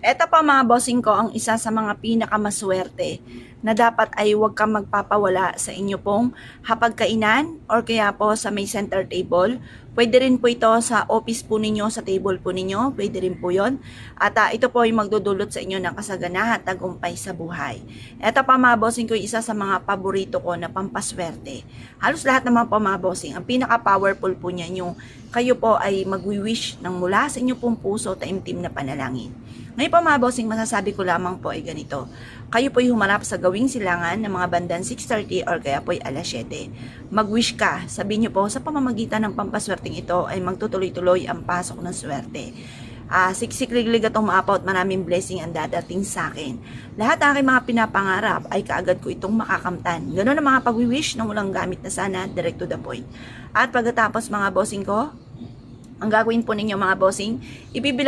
Eto pa mga bossing ko, ang isa sa mga pinakamaswerte na dapat ay huwag kang magpapawala sa inyo pong hapagkainan or kaya po sa may center table. Pwede rin po ito sa office po ninyo, sa table po ninyo, pwede rin po yon. At ito po ay magdudulot sa inyo ng kasaganahan at tagumpay sa buhay. Eto pa mga bossing ko, isa sa mga paborito ko na pampaswerte. Halos lahat naman po mga bossing, ang pinaka-powerful po niyan yung kayo po ay magwi-wish ng mula sa inyo pong puso taimtim na panalangin. Ngayon po mga bossing, masasabi ko lamang po ay ganito. Kayo po ay humarap sa gawing silangan ng mga bandang 6:30 or kaya po ay alas 7. Mag-wish ka. Sabihin niyo po, sa pamamagitan ng pampaswerteng ito ay magtutuloy-tuloy ang pasok ng swerte. Siksik-liglig at umaapaw at maraming blessing ang dadating sa akin. Lahat ng aking mga pinapangarap ay kaagad ko itong makakamtan. Ganun ang mga pag-wish na walang gamit na sana, direct to the point. At pagkatapos mga bossing ko, ang gagawin po ninyo mga bossing, ibibilang